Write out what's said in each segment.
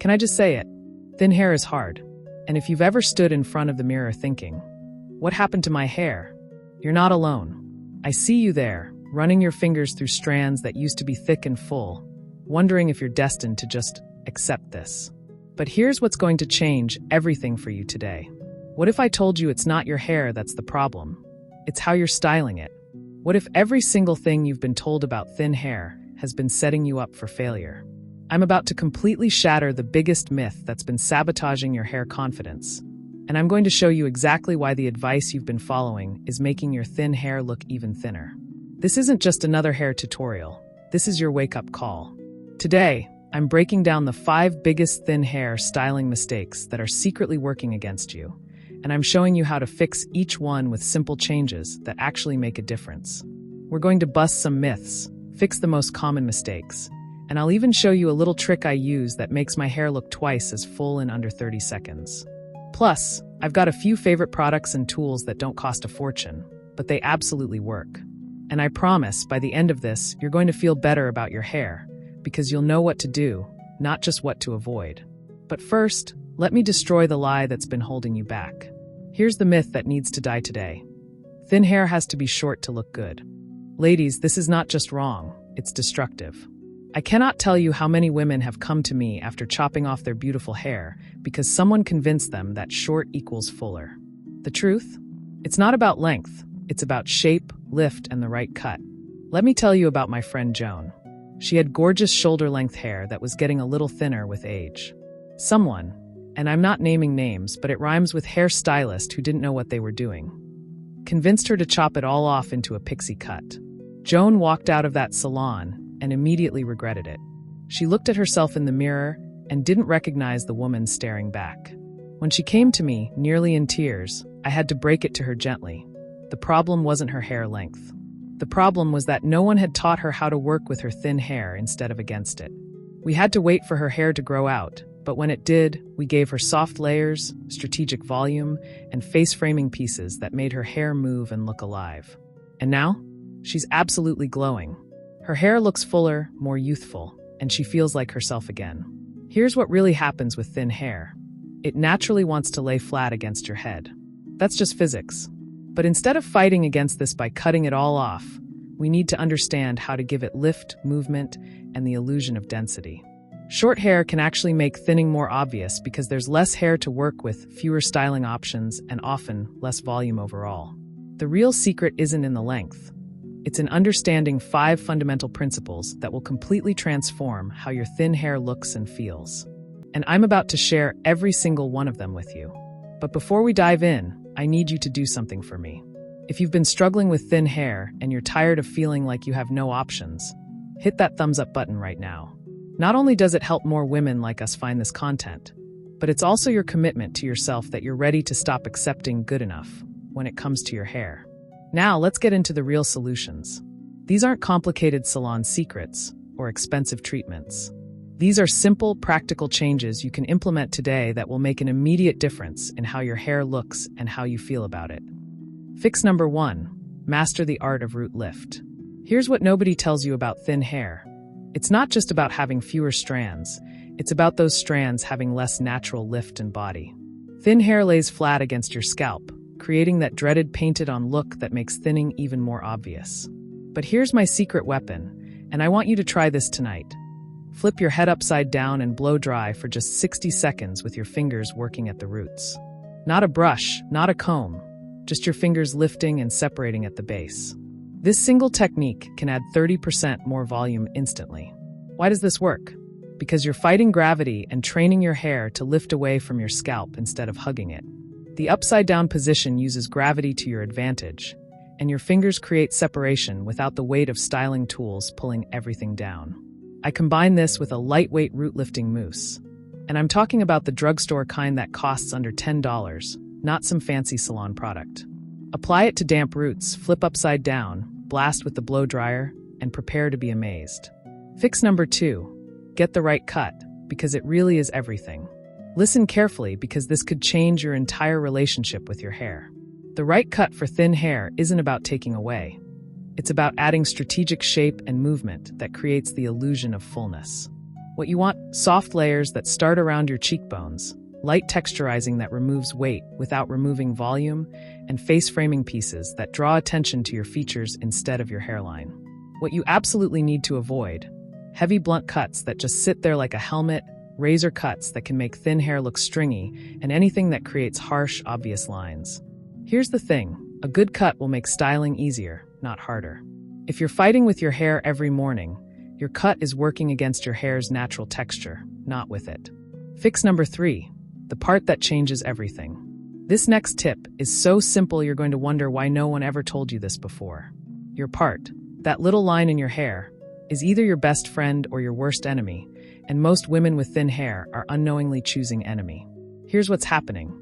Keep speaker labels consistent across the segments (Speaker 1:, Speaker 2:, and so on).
Speaker 1: Can I just say it? Thin hair is hard. And if you've ever stood in front of the mirror thinking, what happened to my hair? You're not alone. I see you there, running your fingers through strands that used to be thick and full, wondering if you're destined to just accept this. But here's what's going to change everything for you today. What if I told you it's not your hair that's the problem? It's how you're styling it. What if every single thing you've been told about thin hair has been setting you up for failure? I'm about to completely shatter the biggest myth that's been sabotaging your hair confidence. And I'm going to show you exactly why the advice you've been following is making your thin hair look even thinner. This isn't just another hair tutorial. This is your wake-up call. Today, I'm breaking down the 5 biggest thin hair styling mistakes that are secretly working against you. And I'm showing you how to fix each one with simple changes that actually make a difference. We're going to bust some myths, fix the most common mistakes, and I'll even show you a little trick I use that makes my hair look twice as full in under 30 seconds. Plus, I've got a few favorite products and tools that don't cost a fortune, but they absolutely work. And I promise, by the end of this, you're going to feel better about your hair, because you'll know what to do, not just what to avoid. But first, let me destroy the lie that's been holding you back. Here's the myth that needs to die today. Thin hair has to be short to look good. Ladies, this is not just wrong, it's destructive. I cannot tell you how many women have come to me after chopping off their beautiful hair because someone convinced them that short equals fuller. The truth? It's not about length, it's about shape, lift, and the right cut. Let me tell you about my friend Joan. She had gorgeous shoulder-length hair that was getting a little thinner with age. Someone, and I'm not naming names, but it rhymes with hairstylist who didn't know what they were doing, convinced her to chop it all off into a pixie cut. Joan walked out of that salon and immediately regretted it. She looked at herself in the mirror and didn't recognize the woman staring back. When she came to me, nearly in tears, I had to break it to her gently. The problem wasn't her hair length. The problem was that no one had taught her how to work with her thin hair instead of against it. We had to wait for her hair to grow out, but when it did, we gave her soft layers, strategic volume, and face-framing pieces that made her hair move and look alive. And now, she's absolutely glowing. Her hair looks fuller, more youthful, and she feels like herself again. Here's what really happens with thin hair. It naturally wants to lay flat against your head. That's just physics. But instead of fighting against this by cutting it all off, we need to understand how to give it lift, movement, and the illusion of density. Short hair can actually make thinning more obvious because there's less hair to work with, fewer styling options, and often less volume overall. The real secret isn't in the length. It's in understanding 5 fundamental principles that will completely transform how your thin hair looks and feels. And I'm about to share every single one of them with you. But before we dive in, I need you to do something for me. If you've been struggling with thin hair and you're tired of feeling like you have no options, hit that thumbs up button right now. Not only does it help more women like us find this content, but it's also your commitment to yourself that you're ready to stop accepting good enough when it comes to your hair. Now, let's get into the real solutions. These aren't complicated salon secrets or expensive treatments. These are simple, practical changes you can implement today that will make an immediate difference in how your hair looks and how you feel about it. Fix number 1, master the art of root lift. Here's what nobody tells you about thin hair. It's not just about having fewer strands. It's about those strands having less natural lift and body. Thin hair lays flat against your scalp, creating that dreaded painted-on look that makes thinning even more obvious. But here's my secret weapon, and I want you to try this tonight. Flip your head upside down and blow dry for just 60 seconds with your fingers working at the roots. Not a brush, not a comb, just your fingers lifting and separating at the base. This single technique can add 30% more volume instantly. Why does this work? Because you're fighting gravity and training your hair to lift away from your scalp instead of hugging it. The upside-down position uses gravity to your advantage, and your fingers create separation without the weight of styling tools pulling everything down. I combine this with a lightweight root-lifting mousse. And I'm talking about the drugstore kind that costs under $10, not some fancy salon product. Apply it to damp roots, flip upside down, blast with the blow dryer, and prepare to be amazed. Fix number 2, get the right cut, because it really is everything. Listen carefully because this could change your entire relationship with your hair. The right cut for thin hair isn't about taking away. It's about adding strategic shape and movement that creates the illusion of fullness. What you want: soft layers that start around your cheekbones, light texturizing that removes weight without removing volume, and face-framing pieces that draw attention to your features instead of your hairline. What you absolutely need to avoid: heavy blunt cuts that just sit there like a helmet, razor cuts that can make thin hair look stringy, and anything that creates harsh, obvious lines. Here's the thing: a good cut will make styling easier, not harder. If you're fighting with your hair every morning, your cut is working against your hair's natural texture, not with it. Fix number 3, the part that changes everything. This next tip is so simple you're going to wonder why no one ever told you this before. Your part, that little line in your hair, is either your best friend or your worst enemy, and most women with thin hair are unknowingly choosing enemy. Here's what's happening.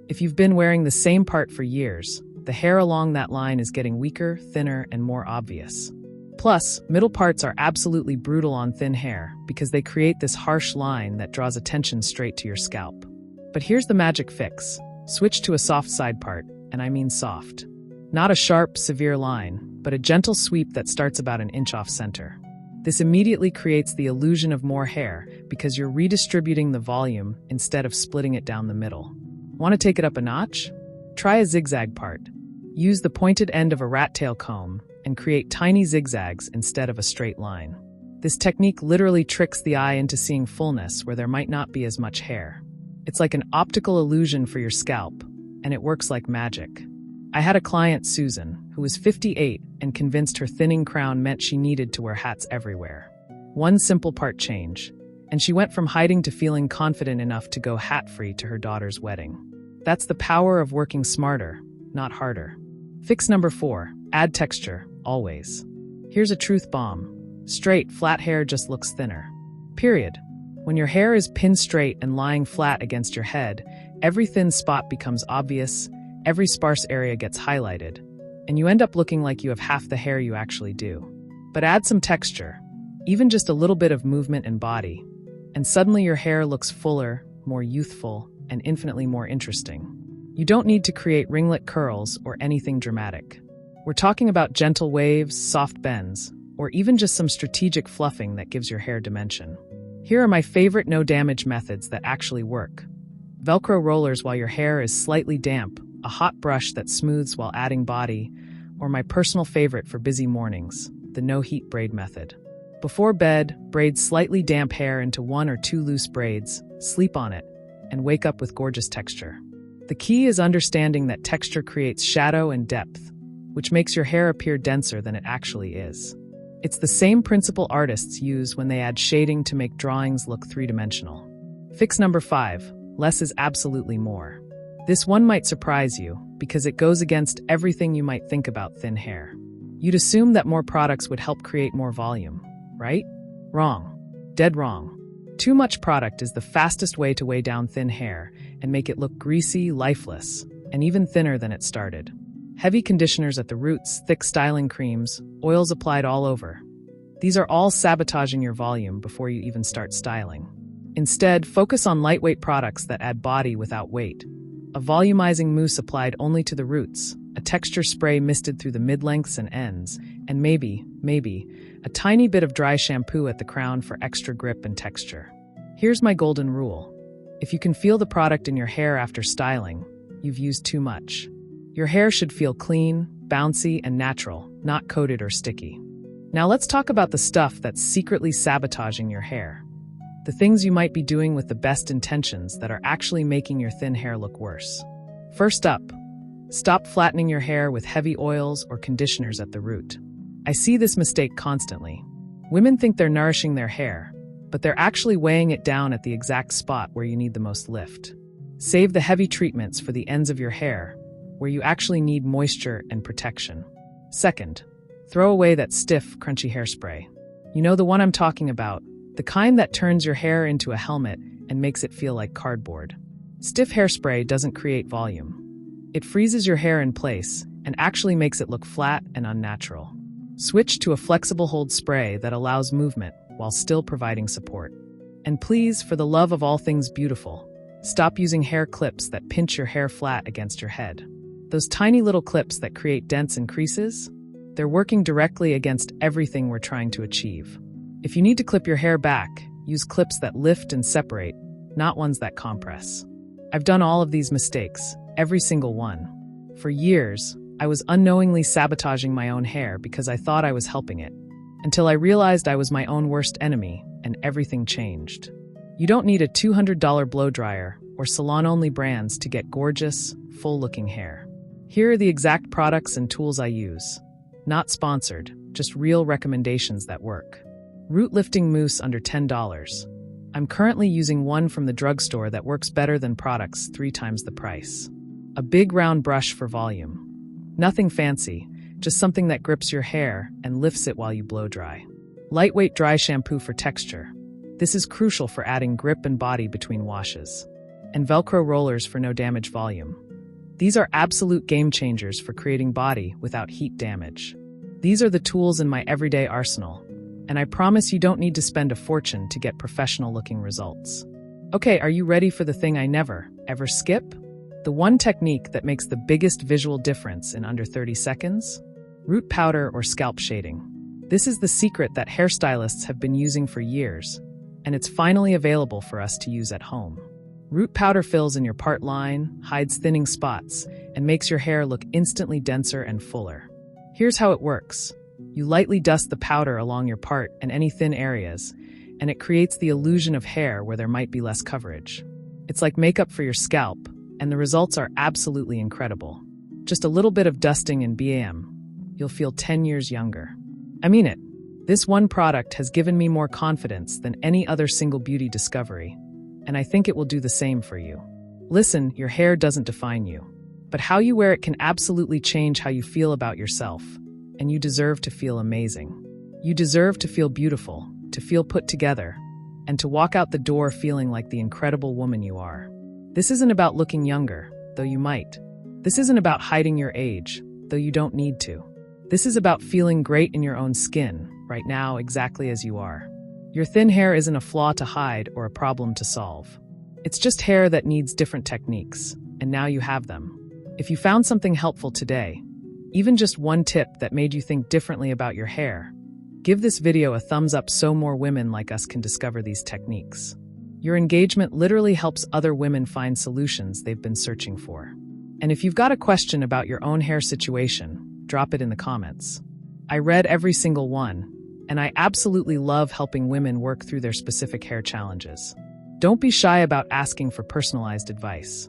Speaker 1: If you've been wearing the same part for years, the hair along that line is getting weaker, thinner, and more obvious. Plus, middle parts are absolutely brutal on thin hair because they create this harsh line that draws attention straight to your scalp. But here's the magic fix. Switch to a soft side part, and I mean soft. Not a sharp, severe line, but a gentle sweep that starts about an inch off center. This immediately creates the illusion of more hair because you're redistributing the volume instead of splitting it down the middle. Want to take it up a notch? Try a zigzag part. Use the pointed end of a rat tail comb and create tiny zigzags instead of a straight line. This technique literally tricks the eye into seeing fullness where there might not be as much hair. It's like an optical illusion for your scalp, and it works like magic. I had a client, Susan, who was 58 and convinced her thinning crown meant she needed to wear hats everywhere. One simple part change, and she went from hiding to feeling confident enough to go hat-free to her daughter's wedding. That's the power of working smarter, not harder. Fix number 4, add texture, always. Here's a truth bomb. Straight, flat hair just looks thinner. Period. When your hair is pinned straight and lying flat against your head, every thin spot becomes obvious, every sparse area gets highlighted, and you end up looking like you have half the hair you actually do. But add some texture, even just a little bit of movement and body, and suddenly your hair looks fuller, more youthful, and infinitely more interesting. You don't need to create ringlet curls or anything dramatic. We're talking about gentle waves, soft bends, or even just some strategic fluffing that gives your hair dimension. Here are my favorite no-damage methods that actually work. Velcro rollers while your hair is slightly damp, a hot brush that smooths while adding body, or my personal favorite for busy mornings, the no-heat braid method. Before bed, braid slightly damp hair into 1 or 2 loose braids, sleep on it, and wake up with gorgeous texture. The key is understanding that texture creates shadow and depth, which makes your hair appear denser than it actually is. It's the same principle artists use when they add shading to make drawings look three-dimensional. Fix number 5, less is absolutely more. This one might surprise you because it goes against everything you might think about thin hair. You'd assume that more products would help create more volume, right? Wrong. Dead wrong. Too much product is the fastest way to weigh down thin hair and make it look greasy, lifeless, and even thinner than it started. Heavy conditioners at the roots, thick styling creams, oils applied all over. These are all sabotaging your volume before you even start styling. Instead, focus on lightweight products that add body without weight. A volumizing mousse applied only to the roots, a texture spray misted through the mid-lengths and ends, and maybe, a tiny bit of dry shampoo at the crown for extra grip and texture. Here's my golden rule. If you can feel the product in your hair after styling, you've used too much. Your hair should feel clean, bouncy, and natural, not coated or sticky. Now let's talk about the stuff that's secretly sabotaging your hair. The things you might be doing with the best intentions that are actually making your thin hair look worse. First up, stop flattening your hair with heavy oils or conditioners at the root. I see this mistake constantly. Women think they're nourishing their hair, but they're actually weighing it down at the exact spot where you need the most lift. Save the heavy treatments for the ends of your hair, where you actually need moisture and protection. Second, throw away that stiff, crunchy hairspray. You know the one I'm talking about, the kind that turns your hair into a helmet and makes it feel like cardboard. Stiff hairspray doesn't create volume. It freezes your hair in place and actually makes it look flat and unnatural. Switch to a flexible hold spray that allows movement while still providing support. And please, for the love of all things beautiful, stop using hair clips that pinch your hair flat against your head. Those tiny little clips that create dents and creases, they're working directly against everything we're trying to achieve. If you need to clip your hair back, Use clips that lift and separate, not ones that compress. I've done all of these mistakes, every single one. For years, I was unknowingly sabotaging my own hair because I thought I was helping it, until I realized I was my own worst enemy, and everything changed. You don't need a $200 blow dryer or salon-only brands to get gorgeous, full-looking hair. Here are the exact products and tools I use. Not sponsored, just real recommendations that work. Root lifting mousse under $10. I'm currently using one from the drugstore that works better than products 3 times the price. A big round brush for volume. Nothing fancy, just something that grips your hair and lifts it while you blow dry. Lightweight dry shampoo for texture. This is crucial for adding grip and body between washes. And Velcro rollers for no damage volume. These are absolute game changers for creating body without heat damage. These are the tools in my everyday arsenal, and I promise you don't need to spend a fortune to get professional-looking results. Okay, are you ready for the thing I never, ever skip? The one technique that makes the biggest visual difference in under 30 seconds? Root powder or scalp shading. This is the secret that hairstylists have been using for years, and it's finally available for us to use at home. Root powder fills in your part line, hides thinning spots, and makes your hair look instantly denser and fuller. Here's how it works. You lightly dust the powder along your part and any thin areas, and it creates the illusion of hair where there might be less coverage. It's like makeup for your scalp, and the results are absolutely incredible. Just a little bit of dusting and bam, you'll feel 10 years younger. I mean it. This one product has given me more confidence than any other single beauty discovery, and I think it will do the same for you. Listen, your hair doesn't define you, but how you wear it can absolutely change how you feel about yourself, and you deserve to feel amazing. You deserve to feel beautiful, to feel put together, and to walk out the door feeling like the incredible woman you are. This isn't about looking younger, though you might. This isn't about hiding your age, though you don't need to. This is about feeling great in your own skin, right now exactly as you are. Your thin hair isn't a flaw to hide or a problem to solve. It's just hair that needs different techniques, and now you have them. If you found something helpful today, even just one tip that made you think differently about your hair, give this video a thumbs up so more women like us can discover these techniques. Your engagement literally helps other women find solutions they've been searching for. And if you've got a question about your own hair situation, drop it in the comments. I read every single one, and I absolutely love helping women work through their specific hair challenges. Don't be shy about asking for personalized advice.